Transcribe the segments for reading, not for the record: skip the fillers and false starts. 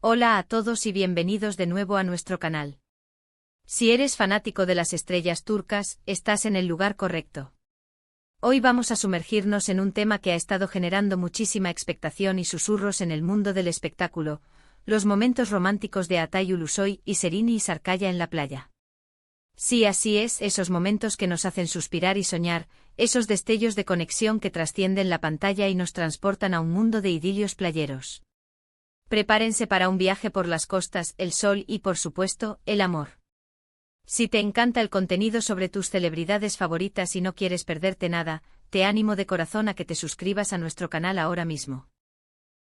Hola a todos y bienvenidos de nuevo a nuestro canal. Si eres fanático de las estrellas turcas, estás en el lugar correcto. Hoy vamos a sumergirnos en un tema que ha estado generando muchísima expectación y susurros en el mundo del espectáculo, los momentos románticos de Altay Ulusoy y Serini Sarıkaya en la playa. Sí, así es, esos momentos que nos hacen suspirar y soñar, esos destellos de conexión que trascienden la pantalla y nos transportan a un mundo de idilios playeros. Prepárense para un viaje por las costas, el sol y, por supuesto, el amor. Si te encanta el contenido sobre tus celebridades favoritas y no quieres perderte nada, te animo de corazón a que te suscribas a nuestro canal ahora mismo.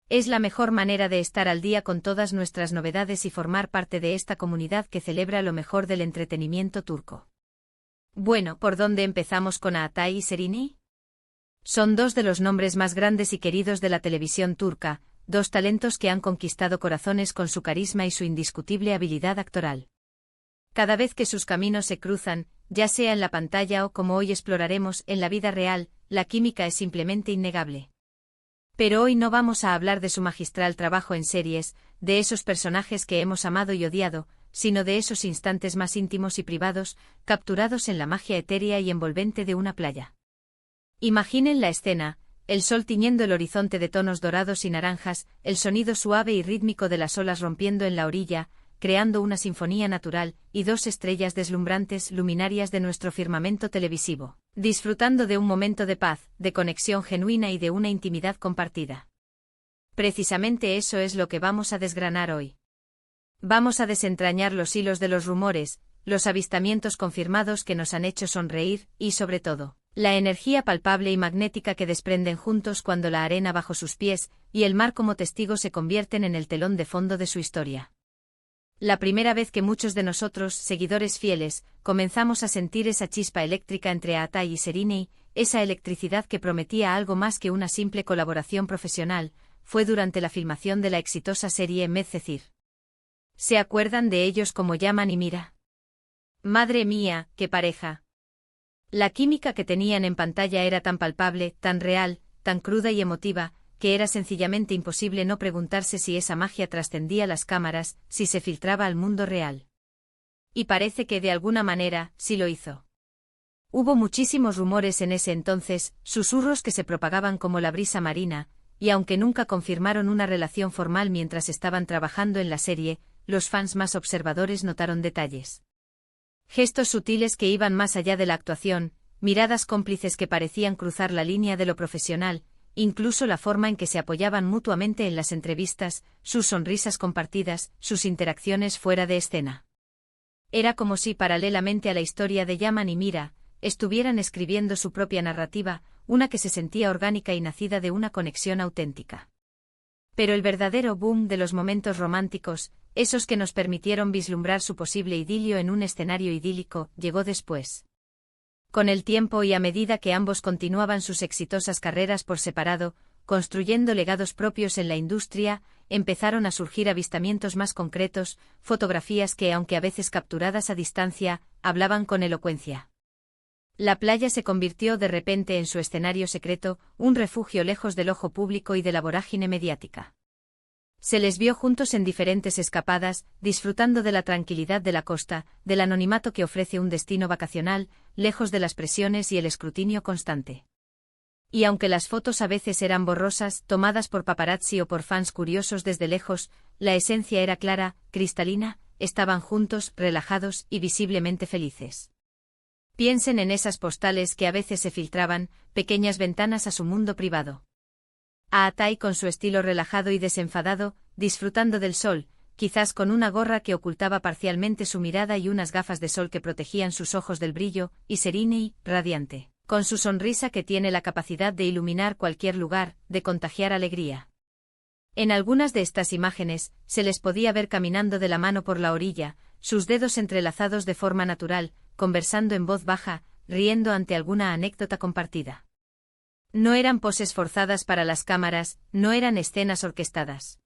Es la mejor manera de estar al día con todas nuestras novedades y formar parte de esta comunidad que celebra lo mejor del entretenimiento turco. Bueno, ¿por dónde empezamos con Altay y Serini? Son dos de los nombres más grandes y queridos de la televisión turca, dos talentos que han conquistado corazones con su carisma y su indiscutible habilidad actoral. Cada vez que sus caminos se cruzan, ya sea en la pantalla o, como hoy exploraremos, en la vida real, la química es simplemente innegable. Pero hoy no vamos a hablar de su magistral trabajo en series, de esos personajes que hemos amado y odiado, sino de esos instantes más íntimos y privados, capturados en la magia etérea y envolvente de una playa. Imaginen la escena: el sol tiñendo el horizonte de tonos dorados y naranjas, el sonido suave y rítmico de las olas rompiendo en la orilla, creando una sinfonía natural, y dos estrellas deslumbrantes, luminarias de nuestro firmamento televisivo, disfrutando de un momento de paz, de conexión genuina y de una intimidad compartida. Precisamente eso es lo que vamos a desgranar hoy. Vamos a desentrañar los hilos de los rumores, los avistamientos confirmados que nos han hecho sonreír, y sobre todo, la energía palpable y magnética que desprenden juntos cuando la arena bajo sus pies y el mar como testigo se convierten en el telón de fondo de su historia. La primera vez que muchos de nosotros, seguidores fieles, comenzamos a sentir esa chispa eléctrica entre Altay y Serini, esa electricidad que prometía algo más que una simple colaboración profesional, fue durante la filmación de la exitosa serie Medcezir. ¿Se acuerdan de ellos como Yaman y Mira? Madre mía, qué pareja. La química que tenían en pantalla era tan palpable, tan real, tan cruda y emotiva, que era sencillamente imposible no preguntarse si esa magia trascendía las cámaras, si se filtraba al mundo real. Y parece que de alguna manera, sí lo hizo. Hubo muchísimos rumores en ese entonces, susurros que se propagaban como la brisa marina, y aunque nunca confirmaron una relación formal mientras estaban trabajando en la serie, los fans más observadores notaron detalles. Gestos sutiles que iban más allá de la actuación, miradas cómplices que parecían cruzar la línea de lo profesional, incluso la forma en que se apoyaban mutuamente en las entrevistas, sus sonrisas compartidas, sus interacciones fuera de escena. Era como si, paralelamente a la historia de Yaman y Mira, estuvieran escribiendo su propia narrativa, una que se sentía orgánica y nacida de una conexión auténtica. Pero el verdadero boom de los momentos románticos, esos que nos permitieron vislumbrar su posible idilio en un escenario idílico, llegó después. Con el tiempo y a medida que ambos continuaban sus exitosas carreras por separado, construyendo legados propios en la industria, empezaron a surgir avistamientos más concretos, fotografías que, aunque a veces capturadas a distancia, hablaban con elocuencia. La playa se convirtió de repente en su escenario secreto, un refugio lejos del ojo público y de la vorágine mediática. Se les vio juntos en diferentes escapadas, disfrutando de la tranquilidad de la costa, del anonimato que ofrece un destino vacacional, lejos de las presiones y el escrutinio constante. Y aunque las fotos a veces eran borrosas, tomadas por paparazzi o por fans curiosos desde lejos, la esencia era clara, cristalina, estaban juntos, relajados y visiblemente felices. Piensen en esas postales que a veces se filtraban, pequeñas ventanas a su mundo privado. A Altay con su estilo relajado y desenfadado, disfrutando del sol, quizás con una gorra que ocultaba parcialmente su mirada y unas gafas de sol que protegían sus ojos del brillo, y Serini, radiante, con su sonrisa que tiene la capacidad de iluminar cualquier lugar, de contagiar alegría. En algunas de estas imágenes, se les podía ver caminando de la mano por la orilla, sus dedos entrelazados de forma natural, conversando en voz baja, riendo ante alguna anécdota compartida. No eran poses forzadas para las cámaras, no eran escenas orquestadas.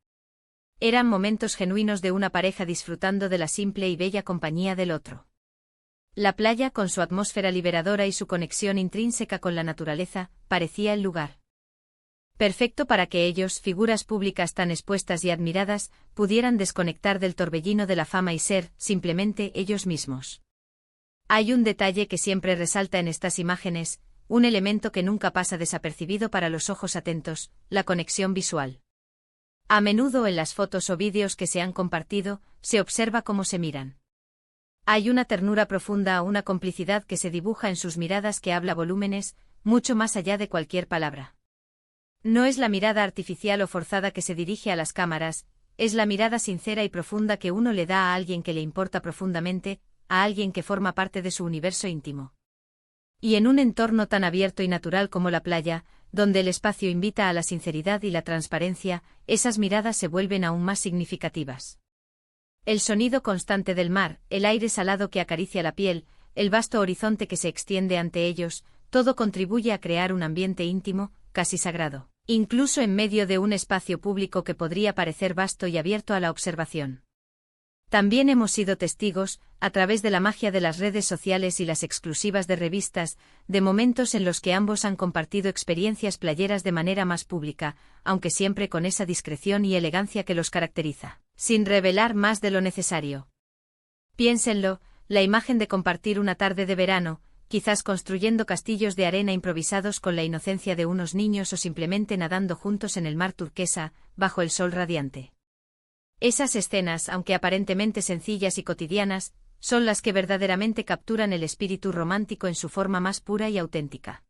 Eran momentos genuinos de una pareja disfrutando de la simple y bella compañía del otro. La playa, con su atmósfera liberadora y su conexión intrínseca con la naturaleza, parecía el lugar. Perfecto para que ellos, figuras públicas tan expuestas y admiradas, pudieran desconectar del torbellino de la fama y ser, simplemente, ellos mismos. Hay un detalle que siempre resalta en estas imágenes, un elemento que nunca pasa desapercibido para los ojos atentos, la conexión visual. A menudo en las fotos o vídeos que se han compartido, se observa cómo se miran. Hay una ternura profunda o una complicidad que se dibuja en sus miradas que habla volúmenes, mucho más allá de cualquier palabra. No es la mirada artificial o forzada que se dirige a las cámaras, es la mirada sincera y profunda que uno le da a alguien que le importa profundamente, a alguien que forma parte de su universo íntimo. Y en un entorno tan abierto y natural como la playa, donde el espacio invita a la sinceridad y la transparencia, esas miradas se vuelven aún más significativas. El sonido constante del mar, el aire salado que acaricia la piel, el vasto horizonte que se extiende ante ellos, todo contribuye a crear un ambiente íntimo, casi sagrado, incluso en medio de un espacio público que podría parecer vasto y abierto a la observación. También hemos sido testigos, a través de la magia de las redes sociales y las exclusivas de revistas, de momentos en los que ambos han compartido experiencias playeras de manera más pública, aunque siempre con esa discreción y elegancia que los caracteriza, sin revelar más de lo necesario. Piénsenlo, la imagen de compartir una tarde de verano, quizás construyendo castillos de arena improvisados con la inocencia de unos niños o simplemente nadando juntos en el mar turquesa, bajo el sol radiante. Esas escenas, aunque aparentemente sencillas y cotidianas, son las que verdaderamente capturan el espíritu romántico en su forma más pura y auténtica.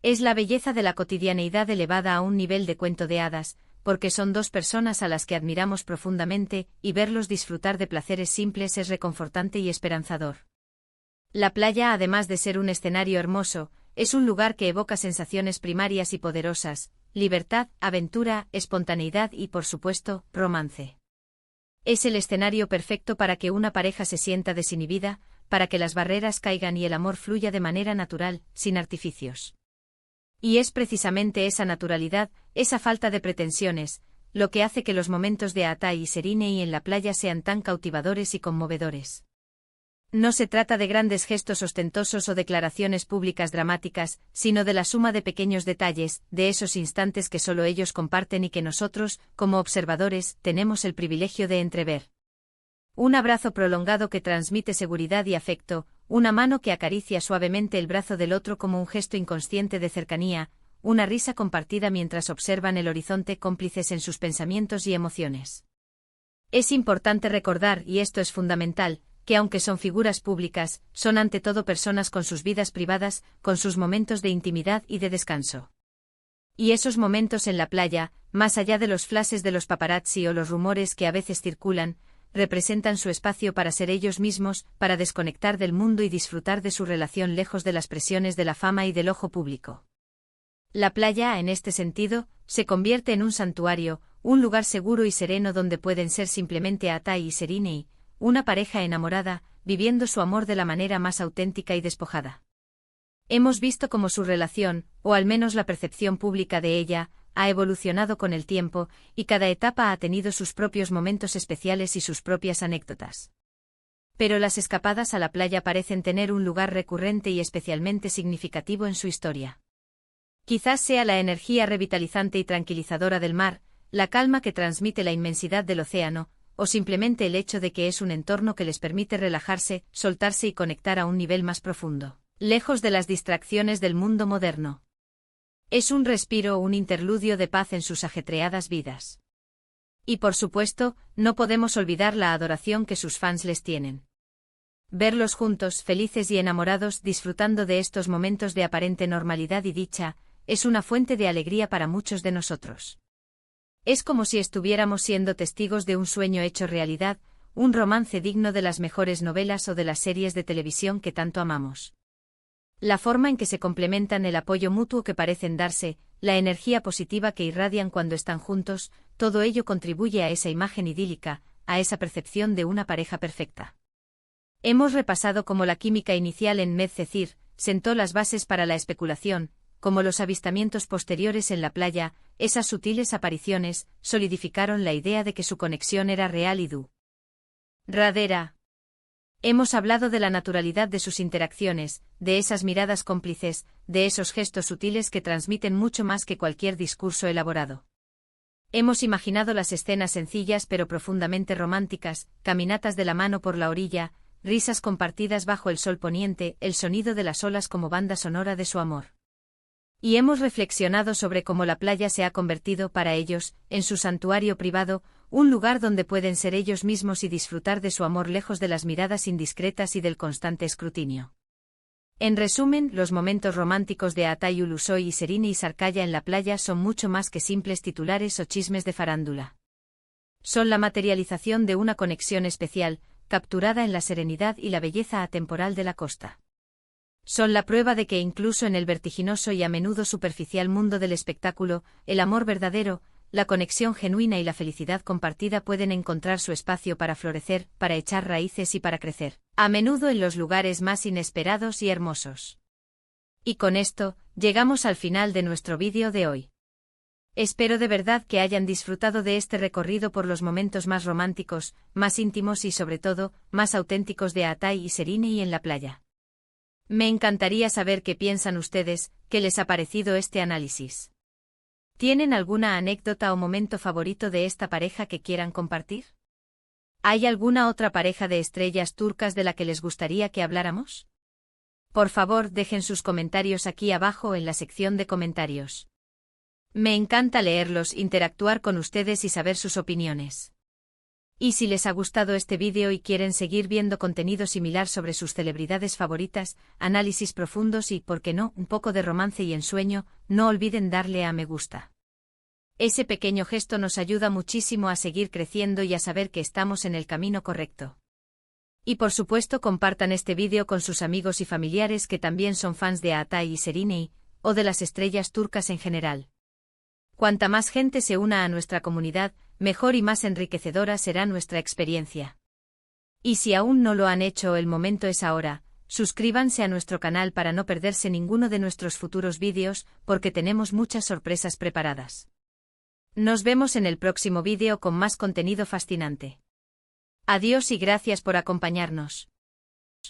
Es la belleza de la cotidianeidad elevada a un nivel de cuento de hadas, porque son dos personas a las que admiramos profundamente, y verlos disfrutar de placeres simples es reconfortante y esperanzador. La playa, además de ser un escenario hermoso, es un lugar que evoca sensaciones primarias y poderosas: libertad, aventura, espontaneidad y, por supuesto, romance. Es el escenario perfecto para que una pareja se sienta desinhibida, para que las barreras caigan y el amor fluya de manera natural, sin artificios. Y es precisamente esa naturalidad, esa falta de pretensiones, lo que hace que los momentos de Atay y Seriney en la playa sean tan cautivadores y conmovedores. No se trata de grandes gestos ostentosos o declaraciones públicas dramáticas, sino de la suma de pequeños detalles, de esos instantes que solo ellos comparten y que nosotros, como observadores, tenemos el privilegio de entrever. Un abrazo prolongado que transmite seguridad y afecto, una mano que acaricia suavemente el brazo del otro como un gesto inconsciente de cercanía, una risa compartida mientras observan el horizonte cómplices en sus pensamientos y emociones. Es importante recordar, y esto es fundamental, que aunque son figuras públicas, son ante todo personas con sus vidas privadas, con sus momentos de intimidad y de descanso. Y esos momentos en la playa, más allá de los flashes de los paparazzi o los rumores que a veces circulan, representan su espacio para ser ellos mismos, para desconectar del mundo y disfrutar de su relación lejos de las presiones de la fama y del ojo público. La playa, en este sentido, se convierte en un santuario, un lugar seguro y sereno donde pueden ser simplemente Atay y Seriney, una pareja enamorada, viviendo su amor de la manera más auténtica y despojada. Hemos visto cómo su relación, o al menos la percepción pública de ella, ha evolucionado con el tiempo, y cada etapa ha tenido sus propios momentos especiales y sus propias anécdotas. Pero las escapadas a la playa parecen tener un lugar recurrente y especialmente significativo en su historia. Quizás sea la energía revitalizante y tranquilizadora del mar, la calma que transmite la inmensidad del océano, o simplemente el hecho de que es un entorno que les permite relajarse, soltarse y conectar a un nivel más profundo, lejos de las distracciones del mundo moderno. Es un respiro o un interludio de paz en sus ajetreadas vidas. Y por supuesto, no podemos olvidar la adoración que sus fans les tienen. Verlos juntos, felices y enamorados, disfrutando de estos momentos de aparente normalidad y dicha, es una fuente de alegría para muchos de nosotros. Es como si estuviéramos siendo testigos de un sueño hecho realidad, un romance digno de las mejores novelas o de las series de televisión que tanto amamos. La forma en que se complementan, el apoyo mutuo que parecen darse, la energía positiva que irradian cuando están juntos, todo ello contribuye a esa imagen idílica, a esa percepción de una pareja perfecta. Hemos repasado cómo la química inicial en Medcezir sentó las bases para la especulación, como los avistamientos posteriores en la playa, esas sutiles apariciones, solidificaron la idea de que su conexión era real y duradera. Hemos hablado de la naturalidad de sus interacciones, de esas miradas cómplices, de esos gestos sutiles que transmiten mucho más que cualquier discurso elaborado. Hemos imaginado las escenas sencillas pero profundamente románticas, caminatas de la mano por la orilla, risas compartidas bajo el sol poniente, el sonido de las olas como banda sonora de su amor. Y hemos reflexionado sobre cómo la playa se ha convertido para ellos, en su santuario privado, un lugar donde pueden ser ellos mismos y disfrutar de su amor lejos de las miradas indiscretas y del constante escrutinio. En resumen, los momentos románticos de Atay Ulusoy y Serine Sarkaya en la playa son mucho más que simples titulares o chismes de farándula. Son la materialización de una conexión especial, capturada en la serenidad y la belleza atemporal de la costa. Son la prueba de que incluso en el vertiginoso y a menudo superficial mundo del espectáculo, el amor verdadero, la conexión genuina y la felicidad compartida pueden encontrar su espacio para florecer, para echar raíces y para crecer, a menudo en los lugares más inesperados y hermosos. Y con esto, llegamos al final de nuestro vídeo de hoy. Espero de verdad que hayan disfrutado de este recorrido por los momentos más románticos, más íntimos y sobre todo, más auténticos de Atay y Serine y en la playa. Me encantaría saber qué piensan ustedes, qué les ha parecido este análisis. ¿Tienen alguna anécdota o momento favorito de esta pareja que quieran compartir? ¿Hay alguna otra pareja de estrellas turcas de la que les gustaría que habláramos? Por favor, dejen sus comentarios aquí abajo en la sección de comentarios. Me encanta leerlos, interactuar con ustedes y saber sus opiniones. Y si les ha gustado este vídeo y quieren seguir viendo contenido similar sobre sus celebridades favoritas, análisis profundos y, por qué no, un poco de romance y ensueño, no olviden darle a me gusta. Ese pequeño gesto nos ayuda muchísimo a seguir creciendo y a saber que estamos en el camino correcto. Y por supuesto compartan este vídeo con sus amigos y familiares que también son fans de Atay y Serine, o de las estrellas turcas en general. Cuanta más gente se una a nuestra comunidad, mejor y más enriquecedora será nuestra experiencia. Y si aún no lo han hecho, el momento es ahora, suscríbanse a nuestro canal para no perderse ninguno de nuestros futuros vídeos, porque tenemos muchas sorpresas preparadas. Nos vemos en el próximo vídeo con más contenido fascinante. Adiós y gracias por acompañarnos.